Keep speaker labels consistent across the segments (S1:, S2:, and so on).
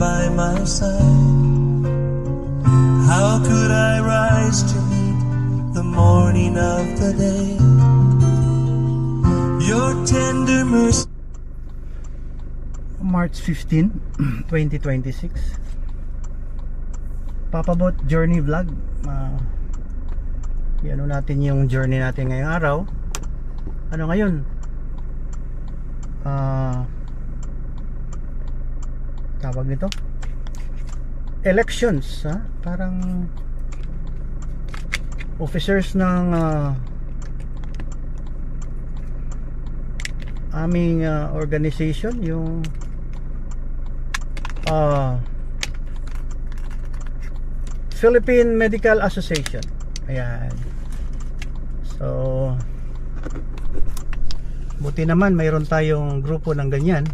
S1: by my side. How could I rise to meet the morning of the day? Your tender mercy.
S2: March 15, 2026. Papabot journey vlog. Ano natin yung journey natin ngayong araw. Ano ngayon? Tawag nito elections, ha? Parang officers ng aming organization, yung Philippine Medical Association. Ayan. So buti naman mayroon tayong grupo ng ganyan.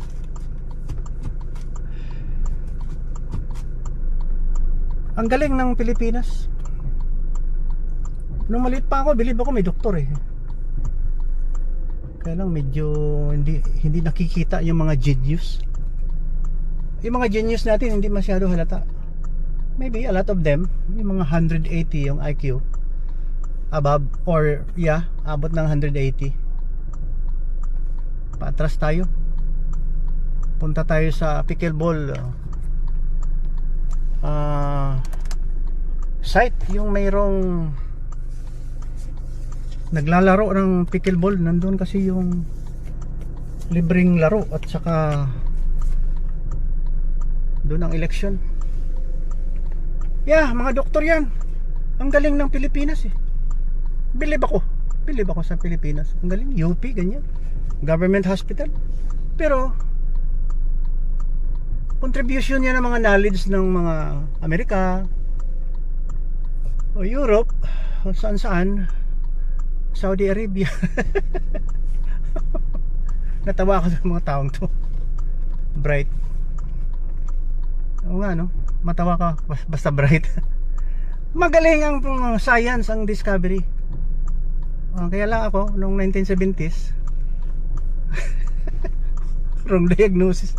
S2: Ang galing ng Pilipinas. Nung maliit pa ako, bilib ako may doktor eh. Kaya lang medyo hindi nakikita yung mga genius. Yung mga genius natin hindi masyado halata. Maybe a lot of them, yung mga 180 yung IQ above, or abot ng 180. Paatras tayo. Punta tayo sa pickleball site, yung mayroong naglalaro ng pickleball. Nandun kasi yung libreng laro at saka doon ang election. Mga doktor yan. Ang galing ng Pilipinas eh. Bilib ako sa Pilipinas. Ang galing, UP, ganyan, government hospital. Pero contribution yan ng mga knowledge ng mga Amerika o Europe o saan Saudi Arabia. Natawa ako sa mga taong to. Bright. Oo nga, no? Matawa ka basta bright. Magaling ang science, ang discovery. Kaya lang ako noong 1970s wrong diagnosis.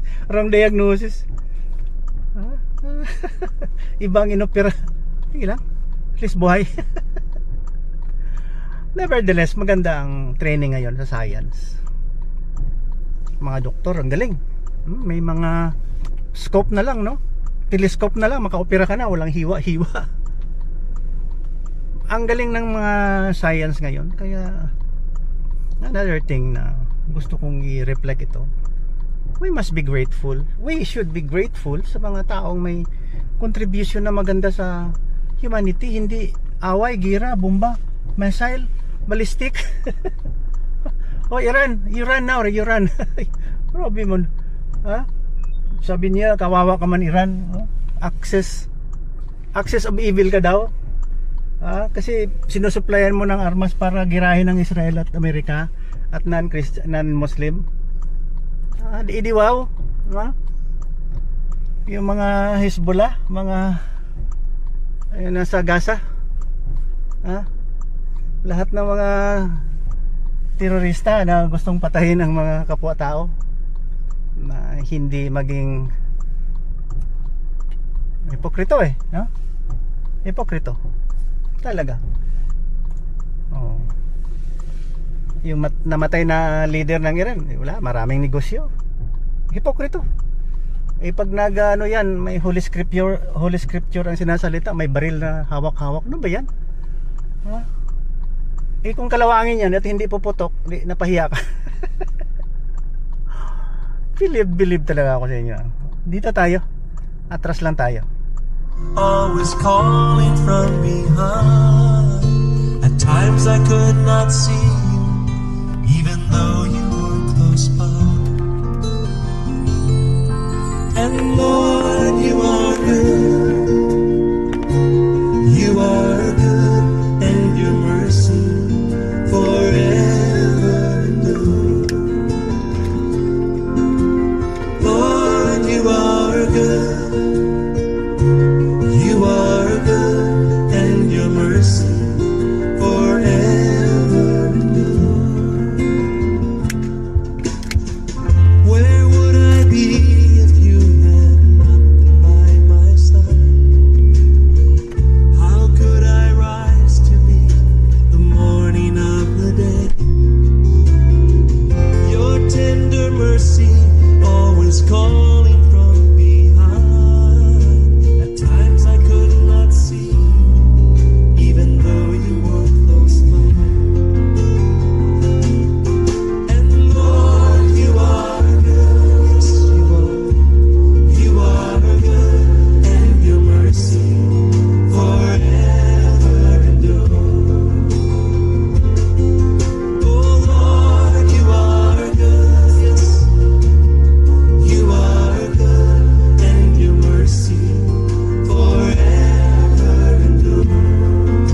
S2: Ibang inopera. Sige lang, at least buhay. Nevertheless, maganda ang training ngayon sa science. Mga doktor, ang galing. May mga scope na lang, no? Telescope na lang, maka-opera ka na, walang hiwa-hiwa. Ang galing ng mga science ngayon. Kaya another thing na gusto kong i-reflect ito, we must be grateful. We should be grateful sa mga taong may contribution na maganda sa humanity. Hindi away, gira, bomba, missile, ballistic. Iran, you run now, you run. Grabe mo. Sabi niya, kawawa ka man Iran. Access of evil ka daw. Kasi sinusuplayan mo ng armas para girahin ng Israel at Amerika at non-Muslim. Di wow. Yung mga Hezbollah, mga nasa Gaza, lahat ng mga terorista na gustong patayin ang mga kapwa-tao, na hindi maging hipokrito no? Hipokrito talaga. Yung namatay na leader ng Iran, wala, maraming negosyo. Hipokrito. Pag yan, may holy scripture ang sinasalita, may baril na hawak-hawak. Ano ba yan? Kung kalawangin yan at hindi puputok, napahiya ka. Believe talaga ako sa inyo. Dito tayo, atras lang tayo.
S1: Always calling from behind. At times I could not see you, even though you were close by. And Lord, you are good. You are good, and your mercy forever new. Lord, you are good. You are good, and your mercy forever new. Where would I be if you had calling from behind. At times I could not see you, even though you were close by. And Lord, you are good, yes you are. You are good, and your mercy forever endures. Oh Lord, you are good, yes. You are good, and your mercy forever endures.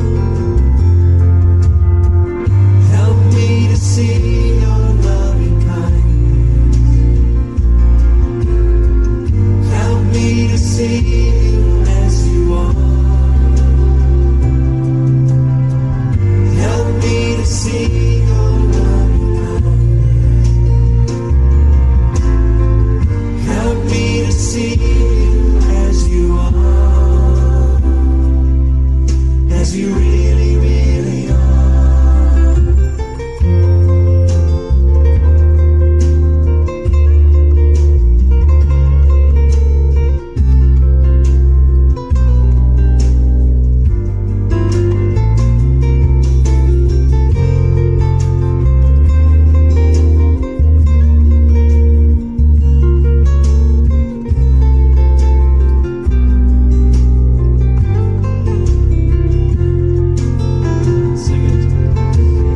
S1: Help me to see your loving kindness. Help me to see you as you are. Help me to see your loving kindness. Help me to see you as you are, as you really, really are. Sing it.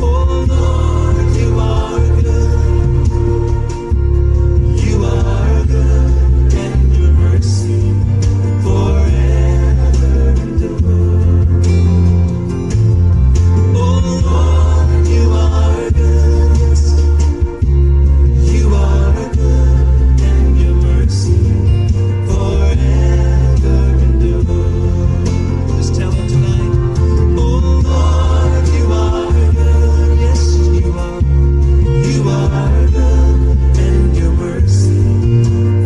S1: Oh Lord, you are good. You are good, and your mercy forever endures. Oh Lord, you are good, yes. You are good, and your mercy forever endures. Just tell him tonight. Oh Lord, you are good, yes you are. You are good, and your mercy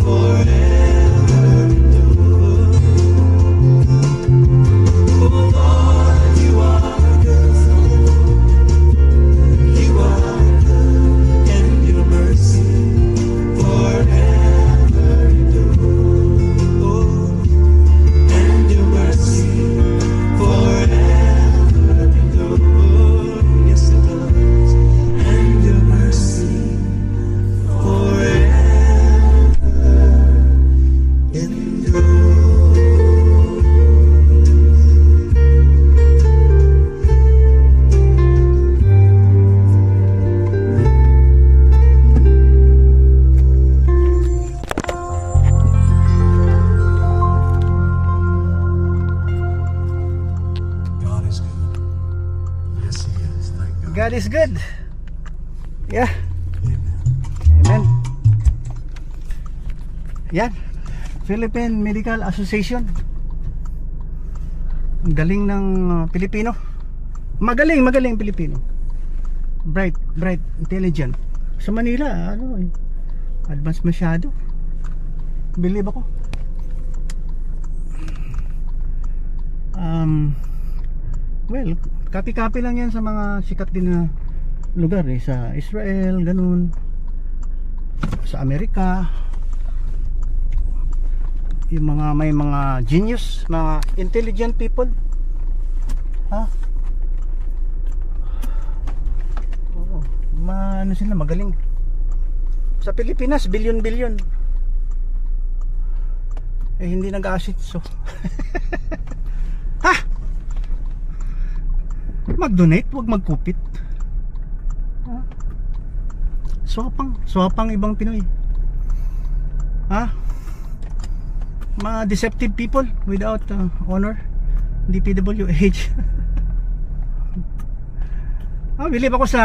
S1: forever endures. Oh Lord, you are good. You are good, and your mercy forever endures. Oh, and your mercy forever endures. Yes, it does. And your mercy forever endures. God is good. Yes, He is. Thank God.
S2: God is good. Yeah.
S1: Amen.
S2: Amen. Yan. Philippine Medical Association. Ang galing ng Pilipino. Magaling Pilipino. Bright, intelligent. Sa Manila, advanced masyado. Believe ako. Well, copy-copy lang yan sa mga sikat din na lugar sa Israel, ganun. Sa Amerika. Yung mga may mga genius, mga intelligent people. Ha? Oo. Ano sila, magaling. Sa Pilipinas, bilyon-bilyon. Hindi nag-assit so. Ha? Mag-donate, wag magkupit. Ha? Swapang ibang Pinoy. Ha? Mga deceptive people without honor. DPWH. Believe ako sa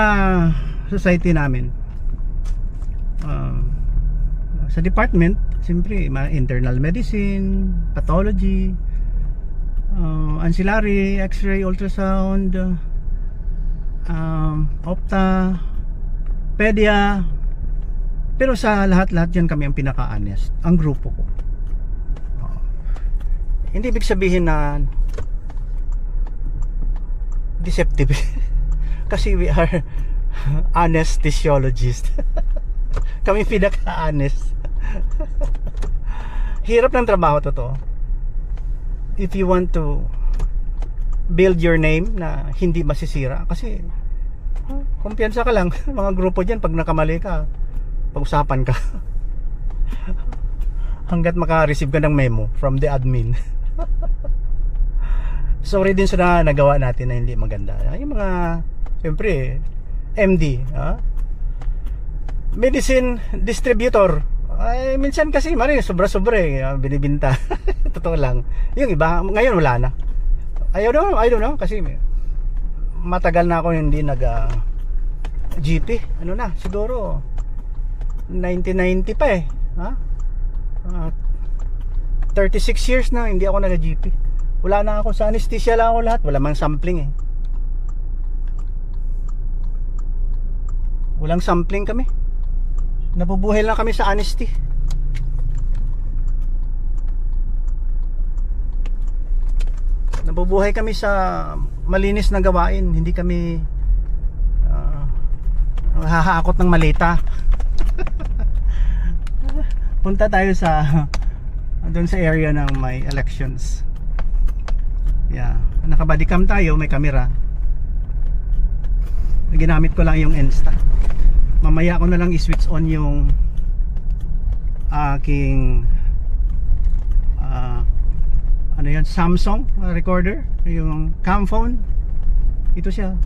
S2: society namin. Sa department, siyempre, internal medicine, pathology, ancillary, x-ray, ultrasound, opta, pedia. Pero sa lahat-lahat yan kami ang pinaka-honest. Ang grupo ko. Hindi ibig sabihin na deceptive. Kasi we are anesthesiologist. Kami pinaka-honest. Hirap ng trabaho, totoo. If you want to build your name na hindi masisira, kasi kumpiyansa ka lang. Mga grupo dyan, pag nakamali ka, pag-usapan ka. Hanggat maka-receive ka ng memo from the admin. Sorry din sa nagawa natin na hindi maganda. Yung mga, siyempre, MD, medicine distributor, ay minsan kasi sobra-sobra binibinta. Totoo lang. Yung iba, ngayon wala na. I don't know, kasi matagal na ako hindi GP. Ano na, siguro 1990 pa eh. 36 years na hindi ako nag-GP. Wala na ako, sa anesthesia lang ako lahat. Wala mang sampling eh. Walang sampling kami. Nabubuhay lang kami sa anesty. Nabubuhay kami sa malinis na gawain. Hindi kami hahakot ng malita. Punta tayo sa doon sa area ng may elections. Yeah, naka-bodycam tayo, may camera. Ginamit ko lang yung Insta. Mamaya ko na lang i-switch on yung aking ano yan, Samsung recorder, yung cam phone. Ito siya.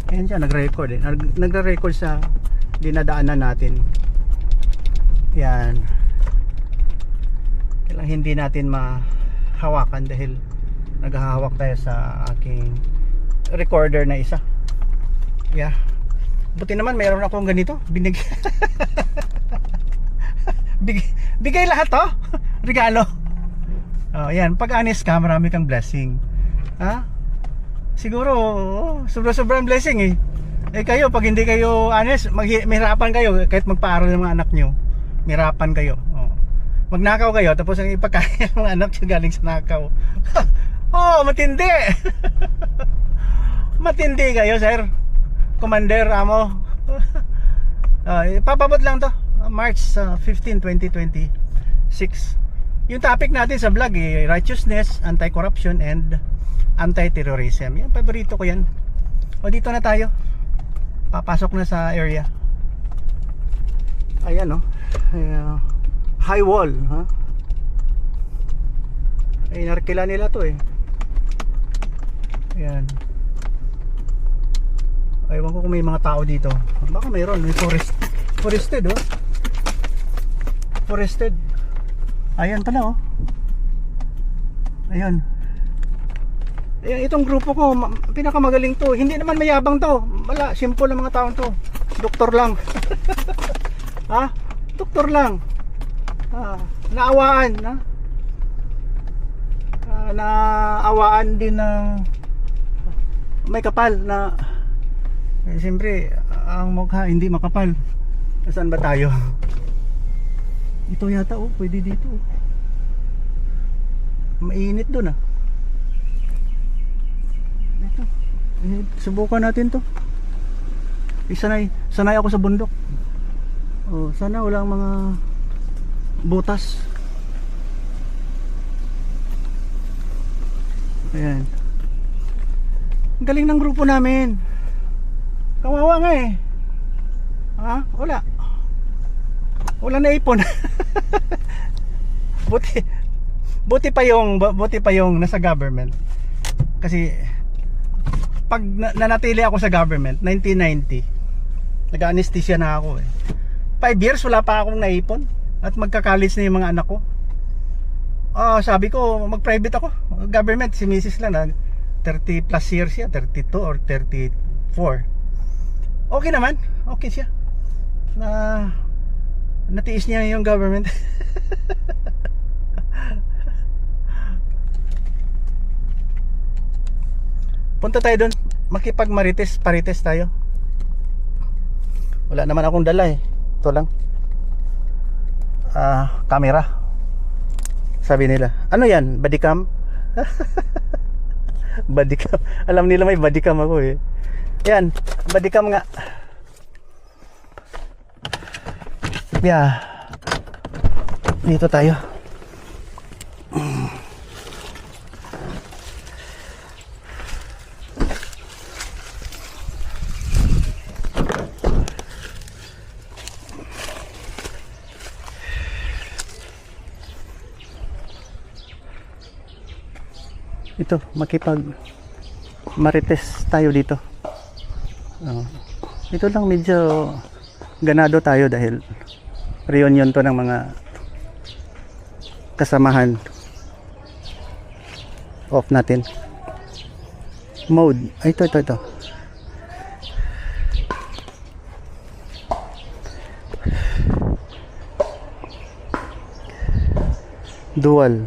S2: Ayan siya, nagre-record eh. Nagre-record sa dinadaanan natin. Yan. Kailangan hindi natin mahawakan dahil naghahawak tayo sa aking recorder na isa. Yeah. Buti naman mayroon akong ganito. Bigay lahat to. Regalo. Oh, yan. Pag honest ka, marami kang blessing. Siguro sobrang blessing eh. Eh kayo, pag hindi kayo honest, mahirapan kayo kahit magpaaral ng mga anak nyo. Mahirapan kayo. Magnakaw kayo tapos ang ipagkain ng mga anak nyo galing sa nakaw. Oh, matindi. Matindi kayo, sir. Commander Amo. Papabot lang to. March 15, 2026. Yung topic natin sa vlog righteousness, anti-corruption, and anti-terrorism. Yan, paborito ko yan. O, dito na tayo. Papasok na sa area. Ayan, no. High wall, ha? Ay, narkila nila to eh. Ayan. Ewan ko kung may mga tao dito. Baka mayroon, may forested, oh. Forested. Ayan pala, oh. Ayan. Ayan, itong grupo ko, pinakamagaling to. Hindi naman mayabang to. Wala, simple ang mga taon to. Doktor lang. Doktor lang. Naawaan, naawaan din ng may kapal na siyempre ang mukha hindi makapal. Saan ba tayo? Ito yata, pwede dito. Mainit doon ito. Subukan natin to. Sanay ako sa bundok. Sana walang mga butas. Ayan. Galing ng grupo namin. Kawawa nga eh. Wala na ipon. buti pa yung nasa government. Kasi pag nanatili ako sa government 1990, nag-anesthesia na ako eh. 5 years wala pa akong naipon at magka-college na yung mga anak ko. Sabi ko mag-private ako. Government, si Mrs. lang 30 plus years siya, 32 or 34. Okay naman, okay siya. Natiis niya yung government. Punta tayo doon, makipag-parites tayo. Wala naman akong dala eh. Ito lang. Camera. Sabi nila, ano yan? Bodycam? Bodycam. Alam nila may bodycam ako eh. Yan, bodycam nga. Yeah. Dito tayo. Ito, makipag marites tayo dito. Ito lang medyo ganado tayo dahil reunion to ng mga kasamahan. Off natin. Mode. Ay, ito. Dual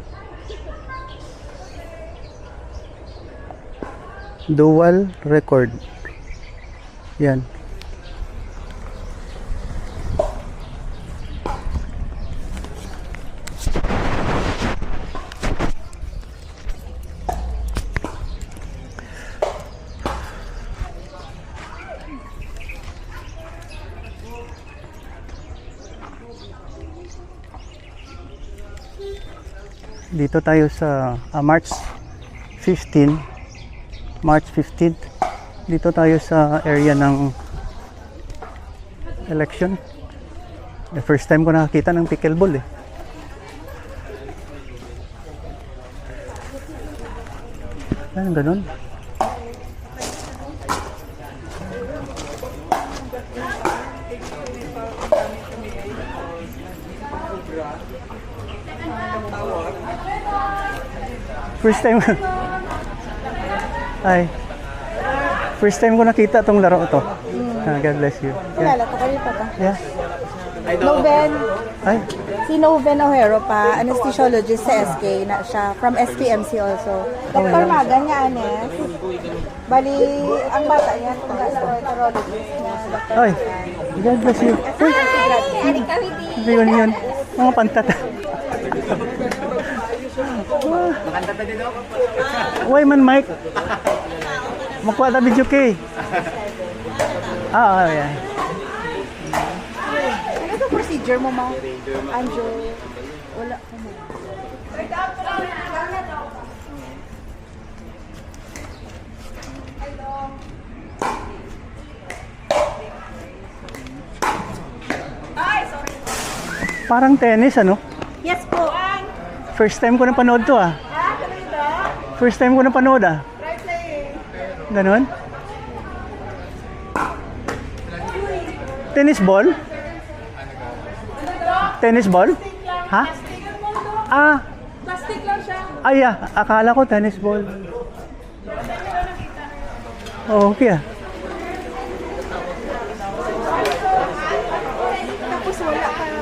S2: record. Yan. Dito tayo sa March 15th. Dito tayo sa area ng election. The first time ko nakakita ng pickleball eh. Ano ganun? First time. Ay. First time ko nakita tong laro to. God bless you.
S3: Kilala ko kayo pa ba?
S2: Yeah.
S3: Noven.
S2: Ay.
S3: Si Noven Ojero pa, anesthesiologist sa SK na siya. From SPMC also. Dr. Maga niya, Anes. Bali, ang bata niya, kung gastroenterologist na Dr.
S2: Ay. God bless you. Uy.
S3: Ari kami din.
S2: Reunion. Mga pantat. Uy man Mike. Makuha ta video kay. Yeah.
S3: Ano ito procedure mo, ma? Anjo. Wala ko mo.
S2: Parang tennis ano?
S3: Yes po.
S2: First time ko napanood to ah. First time ko napanood ah. Ganon? Tennis ball? Tennis ball? Ha?
S3: Plastic lang siya.
S2: Ay akala ko tennis ball. Oh, okay ah.
S3: Tapos wala kang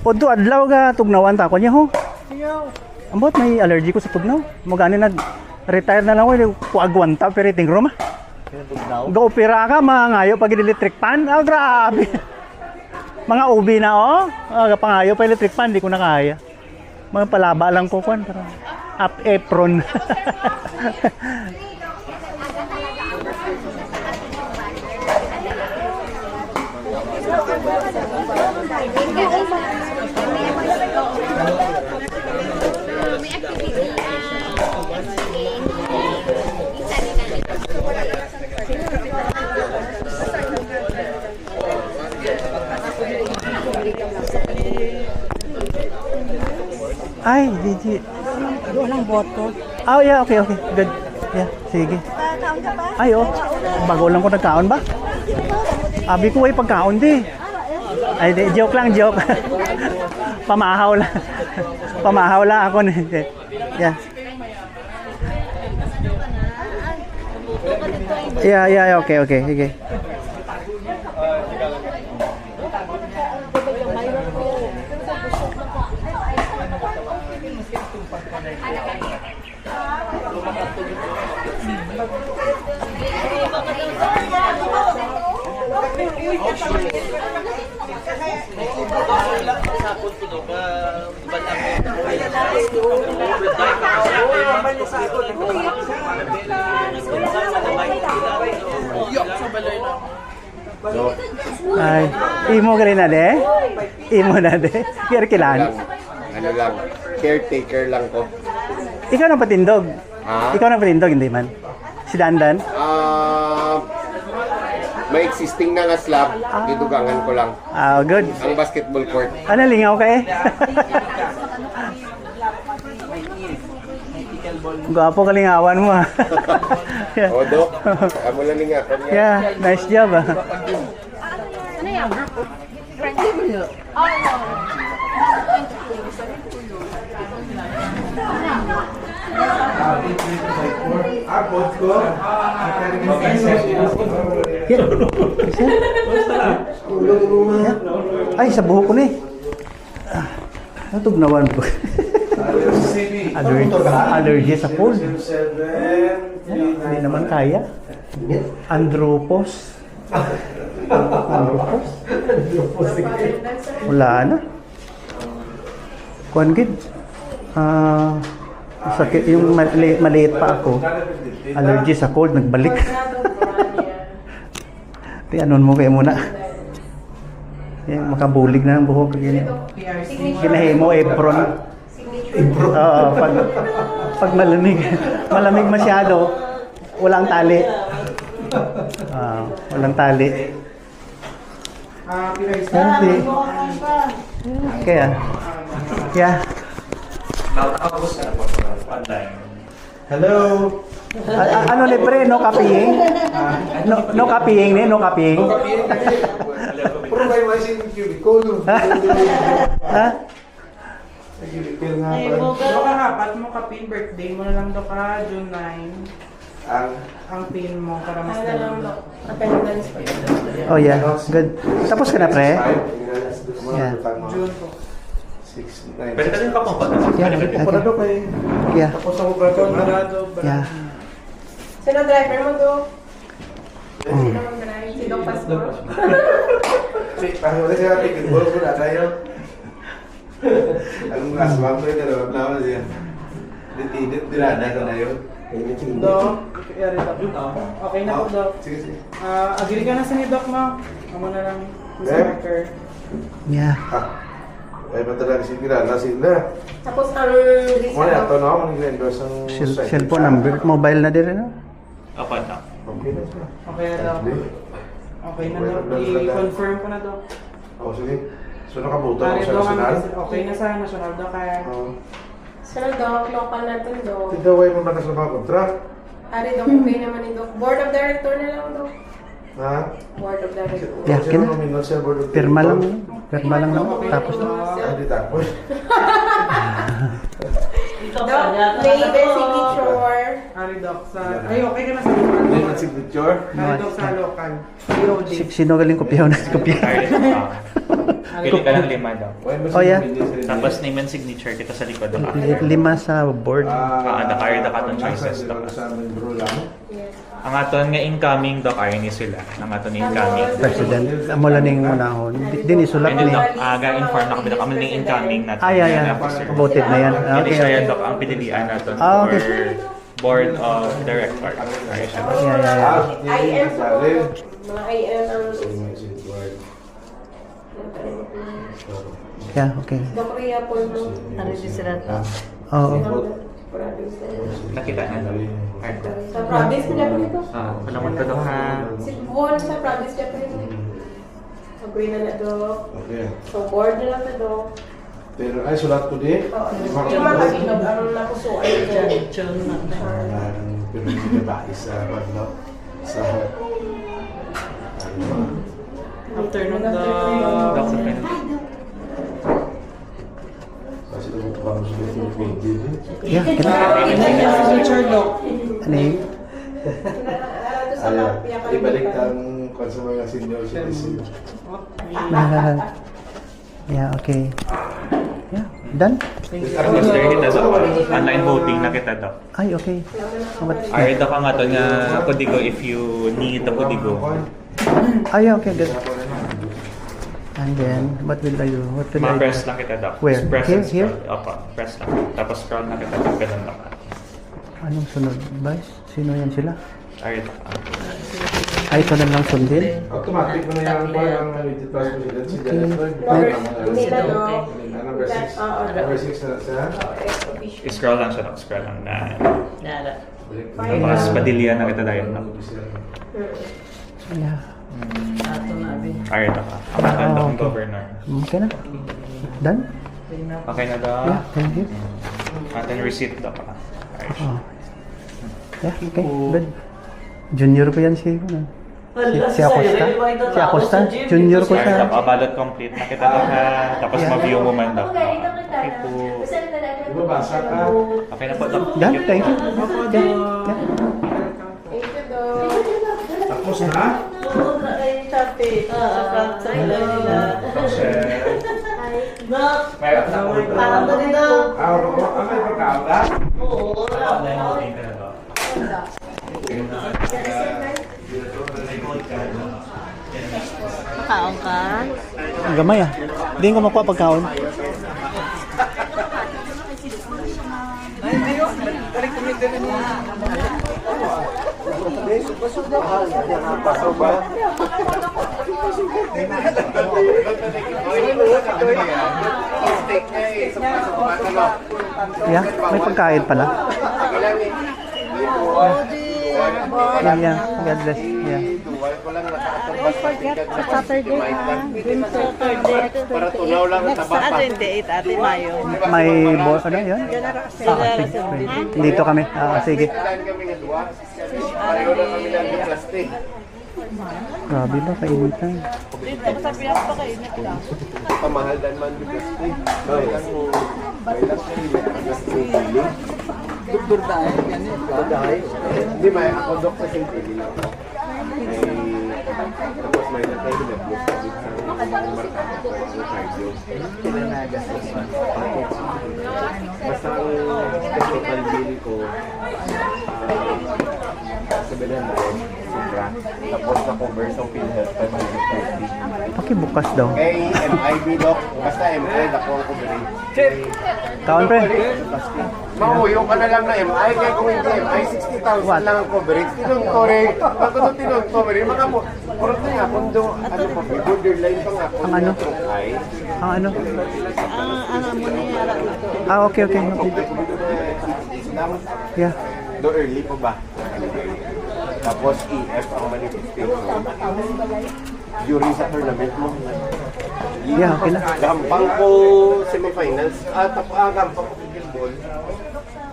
S2: Podto adlaw ga tugnawan ta ko niya ho. Ambot may allergy ko sa tugnaw. Magani retire na lang ko kuagwanta pero tingro ma. Go opera ka mangayo pag electric pan. Grabe. Mga ubi na oh. Pangayo pa electric pan di ko na kaya. Mga palaba lang ko kwan para up apron. Ay, Gigi.
S3: Doon ang boto.
S2: Oh, yeah, okay. Good. Yeah, sige.
S3: Kaon ka pa?
S2: Ay, oh. Bago lang ko nagkaon ba? Abi ko ay pagkaon di. Ay, di, joke lang. Pamahaw lang. Pamahaw lang ako. Yeah. Yeah, okay. Sige. Ay, imo ka rin na de? Imo na de? Kaya kilan?
S4: Ano lang, caretaker lang ko.
S2: Ikaw na patindog.
S4: Ha?
S2: Ikaw na patindog, hindi man. Si Dandan?
S4: May existing na nga slab, didugangan ko lang.
S2: Ah, good.
S4: Ang basketball court.
S2: Ano, lingaw ka eh? Gwapo kalingawan mo ah. Yeah.
S4: O, Dok, amo lang nga.
S2: Yeah, nice job ah. Yeah. Yeah. Ay, sa buhok ko na eh. Natugnawan ko. Allergy sa cold. Hindi naman kaya. Andropos. Andropos. Wala na. Kuan gid. Sakit yung maliit pa ako. Allergy sa cold nagbalik. Ti anon mo kay muna. Yan makabulig na ang buhok ganyan. Ginahimo apron. Oo, pag malamig masyado, walang tali. Walang tali. Hindi. Kaya. Yeah.
S5: Hello.
S2: Ano ni pre, no copying? No copying ni, no copying.
S5: Puro kayo ay sin cubicle.
S2: Ha?
S5: Cubicle nga
S6: Eh,
S5: pa.
S6: do ka ha, ba't mo ka pin birthday mo na lang do ka, June 9. Ang pin mo para mas na lang do.
S2: Oh yeah, good. Tapos ka na pre? Yeah.
S6: June po.
S5: 6, 9.
S7: Pwede ka rin pa pong
S2: Yeah,
S5: Parado
S2: okay.
S5: kay.
S2: Yeah.
S5: Tapos ako brato.
S6: Colorado,
S2: Yeah.
S3: Sino driver mo do?
S2: Mm.
S3: Si Doc Pastor.
S5: Parang wala siya ticket ball ko na tayo. Alam mo aswang ko yung dalawang naman siya. Ditidit, dilana ko na yun.
S6: Do, yari do. Okay na po, Doc.
S5: Sige, sige.
S6: Agree ka na sa ni Doc mo. Amo na lang. Mr. Marker.
S2: Yeah.
S5: Ay, matalang si Kilala sila.
S3: Tapos ang
S5: Muna, ito na ako mag-endorse ang
S2: Cellphone number, mobile na din no?
S7: Apa na?
S5: Okay na siya.
S6: Okay na, Doc. Okay na, Doc. I-confirm ko na, Doc.
S5: O, sige. So, nakabuto ako
S6: Pare,
S5: sa
S6: Doc,
S5: national.
S6: okay na sa national, Doc. Kaya,
S3: Sino Doc? Local natin Doc.
S5: Ito, ay mo batas na mga kontra.
S3: Ari Doc, okay naman ni Doc. Board of Director na lang Doc.
S5: Ha?
S3: Board of Director.
S2: Yeah,
S5: Sino
S2: kina.
S5: nominal sa board of
S2: Pirma lang.
S5: directors?
S2: Pirma lang lang. Tapos na.
S5: Ah, di tapos.
S3: Doc, may event signature.
S6: Ari, Doc, sa... Ay, okay ka na sa local.
S5: Hindi man signature.
S6: Ari, Doc, sa local. POD.
S2: Sino galing kopyaw na kopya?
S7: Pili ka ng 5 daw.
S2: Oh, yeah.
S7: Tapos name and signature kita sa likod ng
S2: Lima sa board.
S7: nakaya na ka ng choices, Doc.
S5: Sa amin, bro lang.
S7: Ang aton nga incoming Doc Arnie sila. Ang aton nga incoming.
S2: President. Amo lang ning unahon. Din isulat
S7: And then
S2: ni.
S7: Doc, ga-inform na kami na kami ng incoming natin.
S2: Ay, ay, ay. Voted na yan.
S7: Hindi
S2: Okay.
S7: siya yan, Doc, ang pinilian natin
S2: Ah, okay.
S7: for Board of Directors. Ay, siya.
S2: Yeah, yeah, yeah.
S3: IM po. Mga IM ang...
S2: Yeah, okay.
S3: Doc Rhea po mo.
S2: Oo.
S7: Nakita na, Doc. Ay,
S3: Sa province nila po ito.
S7: Salamat ka, Doc, ha.
S3: Si Buon sa province nila po ito. Agree na na Doc.
S5: Okay.
S3: So board na lang na Doc.
S5: Pero ay, sulat ko din.
S3: Yung mga kabinog ang napusuan dyan.
S5: Pero hindi ba isa no? Sa
S6: Afternoon,
S7: Doc,
S6: Doc.
S7: sa pen.
S5: kasi tumutupang sa yung video.
S2: Yeah, kina.
S6: Signature, Doc.
S2: Ano yun?
S5: Ayaw, ibalik ang kung sa mga senior citizen.
S2: Yeah, okay. Yeah, done?
S7: Tapos there kita, Doc. Online voting na kita, Doc.
S2: Ay, okay.
S7: Ay, Doc, ang aton nga Codigo if you need the Codigo.
S2: Ay, okay, good. And then, what will I do? What will I do?
S7: Ma-press lang kita, Doc.
S2: Where?
S7: Just press
S2: Here?
S7: and scroll.
S2: Here?
S7: Opo, press lang. Tapos scroll na kita, Doc. Ganun lang.
S2: Anong sunod, Vice? Sino yan sila?
S7: Ay, Doc.
S2: Ay, ito na lang sundin.
S5: Automatic mo na yung parang limited possibility. Si Dennis Lloyd. Number 6. Number 6 na siya.
S7: Scroll lang siya, no? Scroll lang na. Tapos padilya na kita tayo, no?
S2: Yeah.
S7: Alright, ka. Ang
S2: okay.
S7: governor.
S2: Okay na. Done?
S7: Okay na daw.
S2: Yeah, thank you.
S7: Atin receipt daw ka. Alright.
S2: Oh. Yeah, okay, good. Junior ko yan si Acosta. Si Acosta, junior ko
S7: Alright,
S2: siya.
S7: daw. Ballot complete na kita daw ha. Tapos ma-view mo man daw. Okay po.
S5: Diba basa ka?
S7: Okay na po daw.
S2: Done, thank you. Yeah, yeah.
S5: Tapos na?
S6: Parang ganun daw.
S5: May pagkakala?
S3: Makaon ka?
S2: Ang gamay ah. Hindi ko makuha pagkaon. Yeah, may pagkain pala. Yeah. God bless. Yeah.
S3: Don't forget sa Saturday ha. Green Saturday.
S4: Para tunaw lang ang taba pa.
S3: 28 Ate Mayo.
S2: May ano yun? Sige. Dito kami. Sige.
S4: Kailan kami nga duwa? Pareho na kami ng plastic.
S2: Grabe ba, kainitan.
S4: Pamahal dan man yung plastic. Kailan mo plastic feeling? Doktor dahil. Hindi, may ako dok sa St. Philip lang. Tapos may natay na blue sa markado ko ang cardio. Basta ang total bill ko 700 sobra. Tapos na-cover sa PhilHealth 550.
S2: Pakibukas daw.
S4: Kay MIB doc, basta MI ako ang coverage.
S2: Kaon pre.
S4: Mauyo ka na lang na MI, kaya kung hindi MI, 60,000 lang ang coverage. Tinuntore, pagkano tinuntore, mga mo, kurot na nga, kung do, ano pa, borderline pa nga, kung
S2: Ang ano?
S4: ay,
S2: Ang ano? Okay. Yeah.
S4: do early pa ba? Tapos EF ang manifestation. During sa tournament mo.
S2: Yeah, okay na.
S4: Gampang ko semifinals. Gampang ko bigil ball.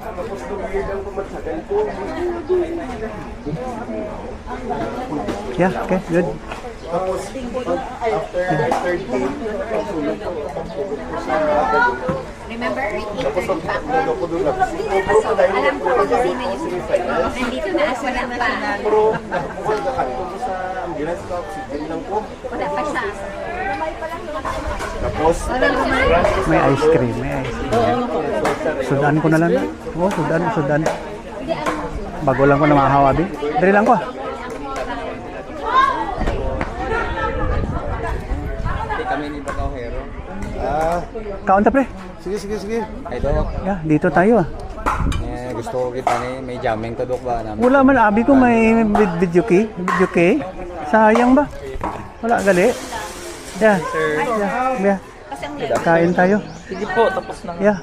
S4: Tapos weird ang kumatsagan ko.
S2: Yeah, okay, good.
S4: Tapos after third game, pagsulog ko sa
S8: Remember,
S4: tapos pagsulog ko doon.
S8: alam ko kung sino yung nandito na as wala pa.
S4: Pero nakukuha ka kanto mo sa ambulance ka, oxygen lang ko.
S8: Wala pa siya.
S4: Tapos,
S2: May ice cream. Sudan ko na lang. Oo, sudan. Bago lang ko na mahawabi. Dali lang ko.
S9: Kami ni Bakaw Hero.
S2: Kaon ta pre.
S9: Sige. Ay dok,
S2: Yeah, dito tayo ah.
S9: gusto ko kita ni may jamming to dok ba namin.
S2: Wala man abi ko may video key. Sayang ba? Wala gali. Yeah. Yeah. Kain tayo.
S6: Sige po, tapos na.
S2: Yeah.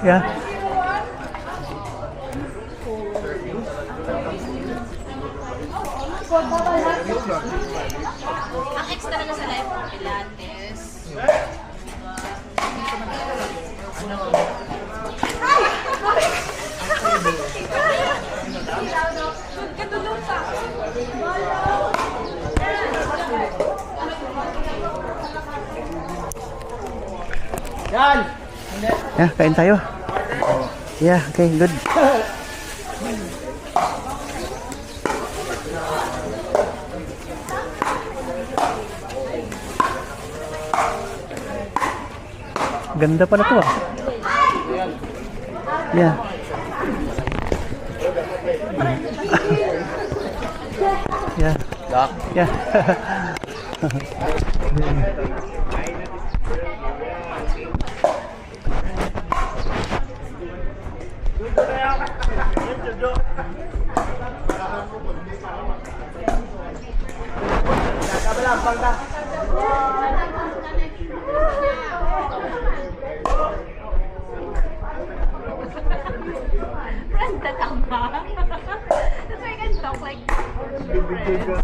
S2: Yeah.
S8: Ang extra na sa life ng Pilates.
S2: Yeah, kain tayo. Yeah, okay, good. Ganda pala to ah. Yeah. Yeah. Yeah.
S8: Friend that ang ba? That's why I can talk like friends.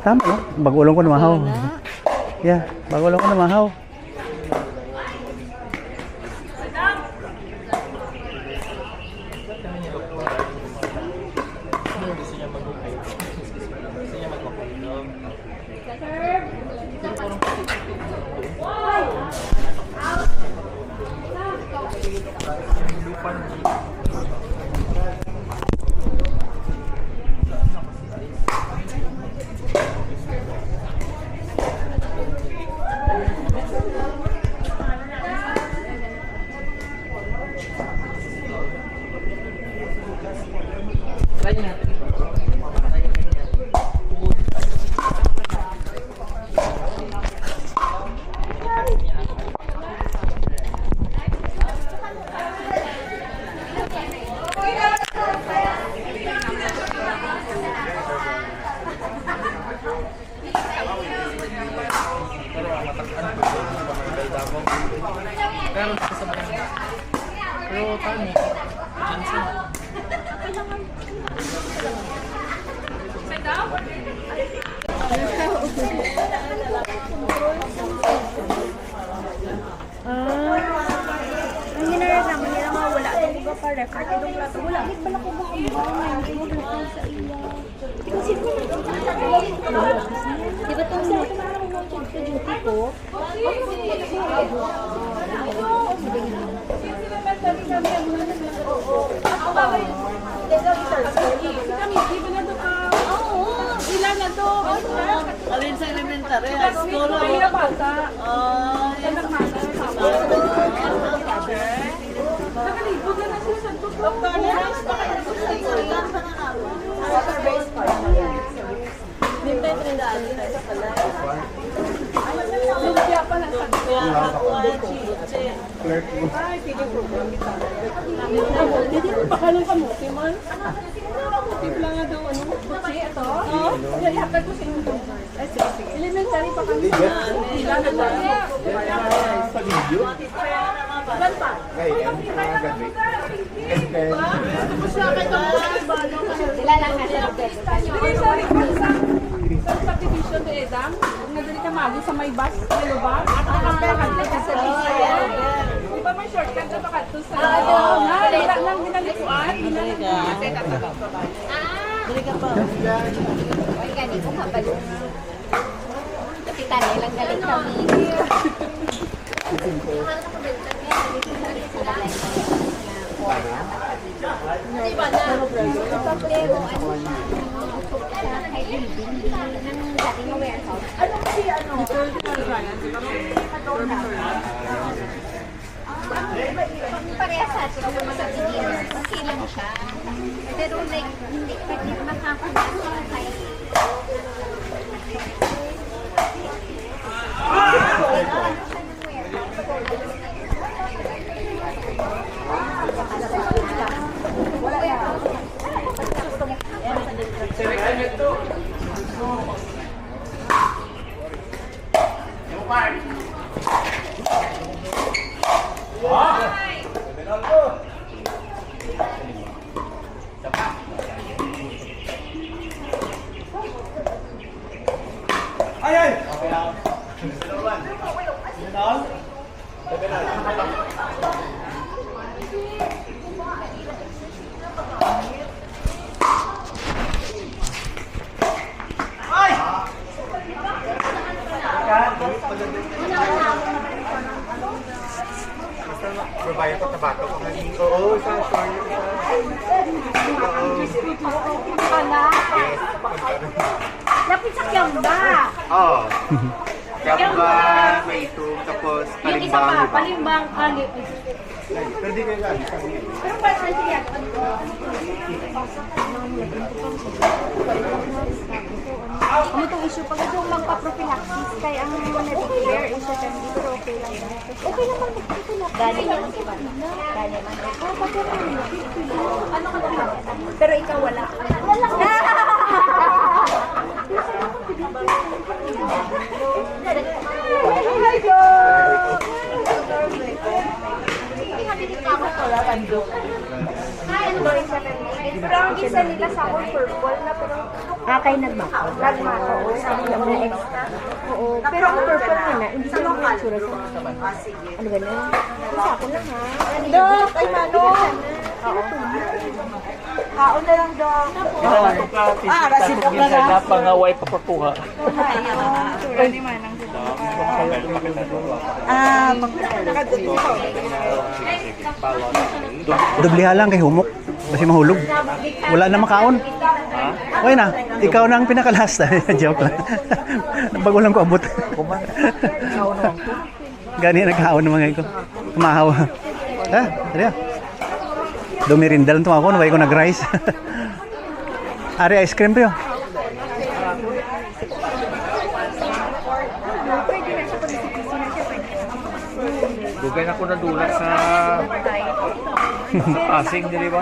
S2: Tama no? Bagulong ko namahaw. Yeah, bagulong ko namahaw.
S3: Ang ginaraman nila mga wala daw ko pa refer ko dong lato wala gid pala ko ba sa iya. Kasi ko di ba tong duty ko? Ilan na to? Alin sa elementary? School? Nakalibog na siya sa tutok. Water-based pa. Nintay trendaan sa pala. Lumpia pa lang sa ay, pili program kita. Hindi mo pakalang kamuti man. Tip lang nga daw ano. Kutsi, ito? Oo. Ihatag ko sa inyo. Ay, sige. Elementary pa kami. Ilan na lang.
S4: Sa video?
S3: Ilan pa? Sila lang na siya.
S10: Sa subdivision ni Edam, nagdali ka mali sa may bus, may ba? At nakapagod ka sa diesel. Di ba may shortcut na pakadto sa... Wala lang ginalikuan.
S3: Dili ka pa. Ay, gani ko kabalo. Kapitan lang galing kami. Diba na? Problema, ano siya? Kay building ng dating warehouse. Ano kasi ano? Parehas sa atin naman sa tingin. Okay lang siya. Pero like, hindi makakabasa kay... Wala yan.
S4: Babae ko, tabato ko. Oo, sa short.
S3: Lapit sa Kyamba.
S4: Oo. Kyamba, may itong, tapos
S3: Yung isa pa, palimbang,
S4: Pero di kayo lagi.
S3: pero pa sa siya.
S8: Ano itong issue? Pag ito magpa-prophylaxis, kaya ang na-declare is certain pero okay lang yan. Okay naman mag-prophylaxis. Gani naman si Bana. Gani naman. Oh, pati naman. Ano ka naman? Pero ikaw wala. Wala ka. Oh my God! Pero ang isa nila sa ako purple na pero kay nagmako. Nagmako o sa mga na extra. Oo. Pero ang purple na hindi ko lang itsura sa ano ganun. Isa ako lang ha. Dok, ay mano. Kaon na lang dok.
S6: Rasipok na na. Pangaway papakuha.
S10: Sura ni Manang.
S2: Dubliha lang kay humok. Kasi mahulog. Wala na makaon. Okay na. Ikaw na ang pinaka-last. Joke lang. Bago lang ko abot. Gani nagkaon ng mga iko. Kumahaw. Ha? Ari. Dumirinda lang ako. Naway ko nag-rice. Ari ice cream pa yun.
S6: Dugay na ko na dula sa asing dili ba?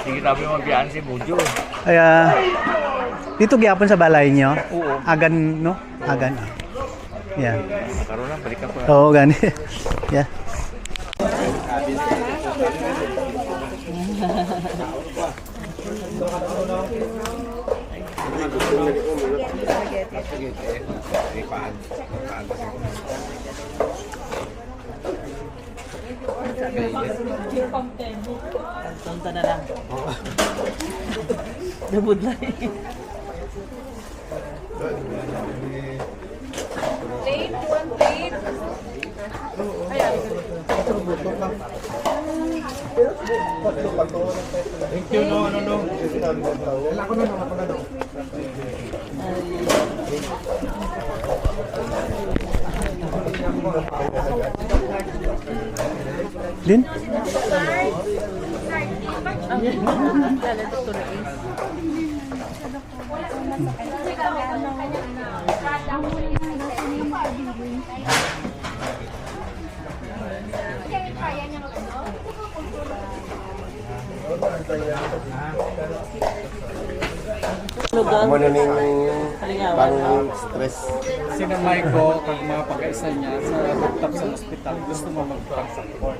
S6: Sige tabi mabiyaan si Mujo.
S2: Kaya dito gyapon sa balay niyo.
S6: Oo.
S2: Agan no? Agan. Yeah.
S6: Karon na balik ako.
S2: Oo, gani. Yeah.
S6: Tonta na lang. Dabudlay.
S10: Plate, one plate.
S5: Thank you, no. Kailangan ko na naman pala daw.
S2: Din?
S4: Mo na ning pang stress.
S9: Sinamay ko kag mga pag-aisa niya sa rooftop sa ospital. Gusto mo magpang-support.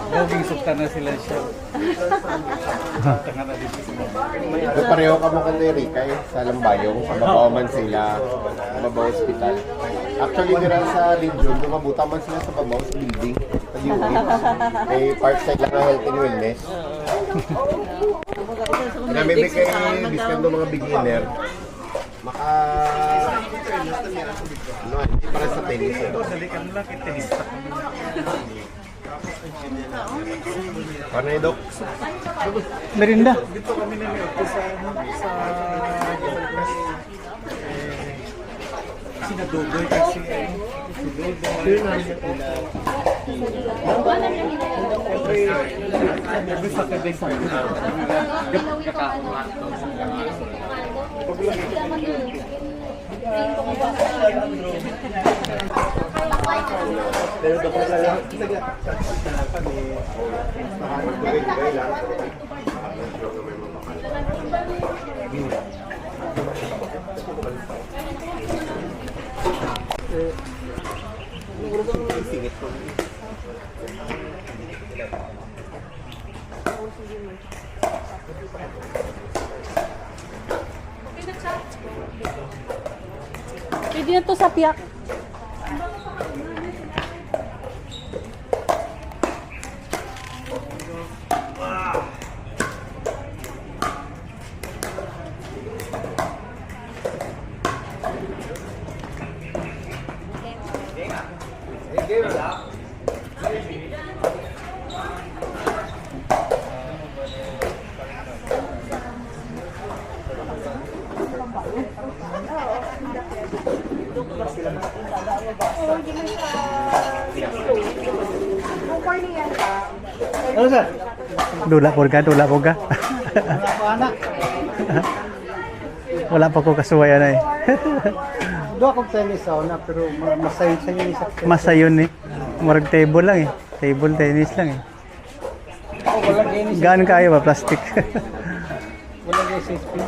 S9: Gawing sukta na sila siya. Tanga na dito sila.
S4: Pareho ka mo kay Erika sa Lambayong, sa Babaw man sila, sa Babaw Hospital. Actually, dira sa region, lumabuta man sila sa Babaw sa building, sa unit. May part side lang ng health and wellness. Namimik kay discount ng mga beginner. Maka... Ano, hindi para sa tennis.
S7: Dalikan lang kay tenista.
S4: Paano yun, Dok?
S2: Merinda.
S7: Dito kami na sa sinadugoy kasi
S10: Pwede na to sa piyak.
S2: Ano sir? Dula ko ka.
S9: Anak.
S2: Wala pa ko kasuwayan eh.
S9: Doon akong tennis na pero masayon sa yung isa.
S2: Masayon eh. Murag table lang eh. Table tennis lang eh.
S9: Oh, wala tennis.
S2: Gaan kayo ba? Plastic.
S9: Wala guys sa spin.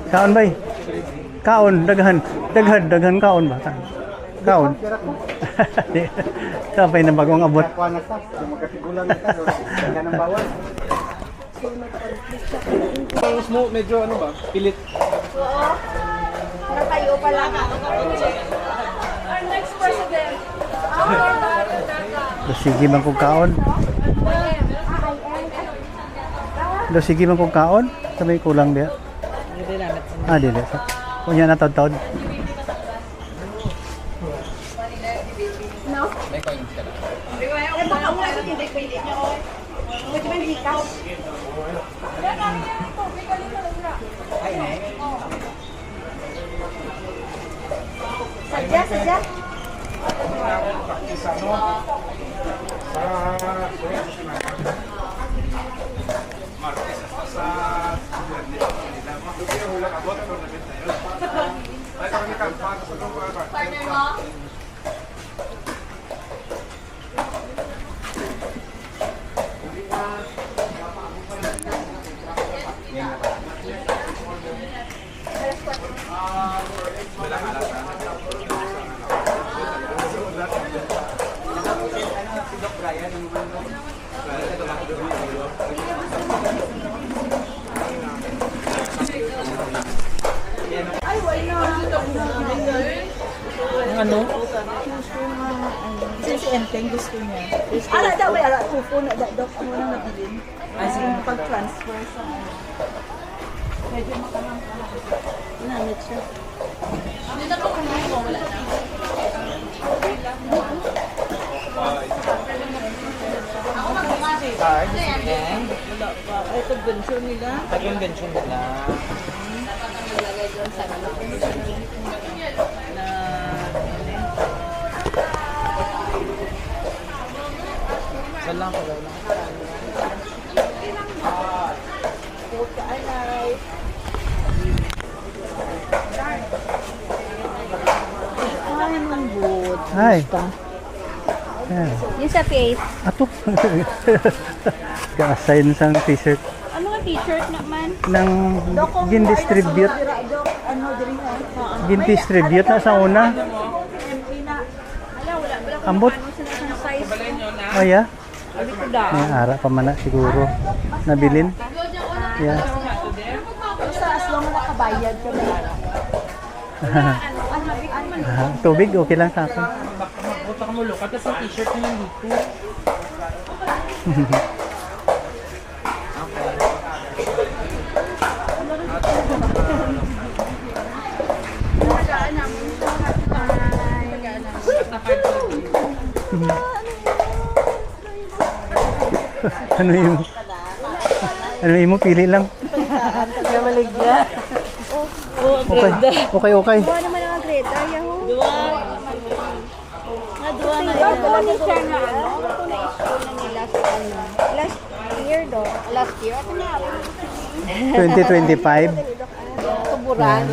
S2: Kaon bay. Kaon, daghan. Daghan kaon ba? Kaon. Sabay na bagong abot.
S9: Kuha na sa, magkatigulan na ka. Kaya ng bawal. Ang mo medyo ano ba? Pilit.
S8: Oo. Natayo pa lang.
S10: Our next president. Our Daga.
S2: Sige man kong kaon. Sige man kong kaon. Sabay kulang dia. Dili. Kunya na taod-taod.
S8: No? Eh, baka wala sa hindi pwede niyo. Pwede ba hindi ka? Sadya.
S6: Ano?
S3: Si Enteng gusto niya. Ala daw may ala kupo na dok ang unang nabilin. Kasi pag-transfer sa medyo makamang namit siya.
S10: Dito po kung mo wala na. Ako magmamasi.
S3: Wala pa. Ay, convention nila.
S6: Convention nila.
S8: Nilagay doon sa
S6: Salang ko lang.
S3: Ay, mangbut.
S2: Ay. Yan.
S8: Yung sa PA.
S2: Ato. Ka-assign sang t-shirt
S8: Ano nga t-shirt naman?
S2: nang gin-distribute.
S3: Ano diri ha?
S2: Gin-distribute na sa una.
S8: Wala, wala.
S2: Ambot.
S8: Ano sila sa size?
S2: Oh yeah.
S8: Sabi ko daw.
S2: May ara pa man na siguro. Nabilin. Yeah.
S3: Basta as long na nakabayad ka na.
S2: Tubig okay lang sa akin.
S6: Magpunta ka mo look at sa t-shirt na lang dito.
S2: Ano yung pili lang.
S3: Kaya maligya.
S2: Okay.
S8: Buwan naman ang greda. Yahoo!
S3: Dua na
S8: Ito ni siya na ano? Ito na issue na nila sa ano. Last year do. Last year? Ito na.
S2: 2025.
S3: Tuburan.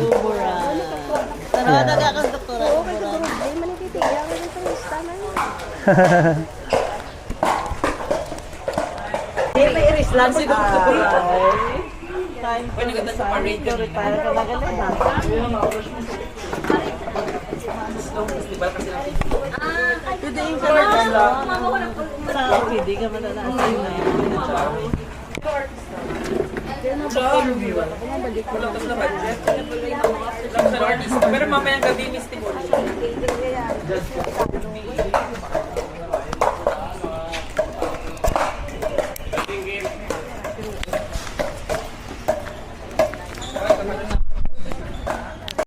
S3: Tara, kang doktora.
S8: Oo, kasi siguro hindi man ititiya. Kasi ito yung lista na yun.
S3: May iris lang si doktora. Time to retire ka na ganun. Today ka na sa OPD ka man na
S6: Pero mamayang gabi, Misty Ball.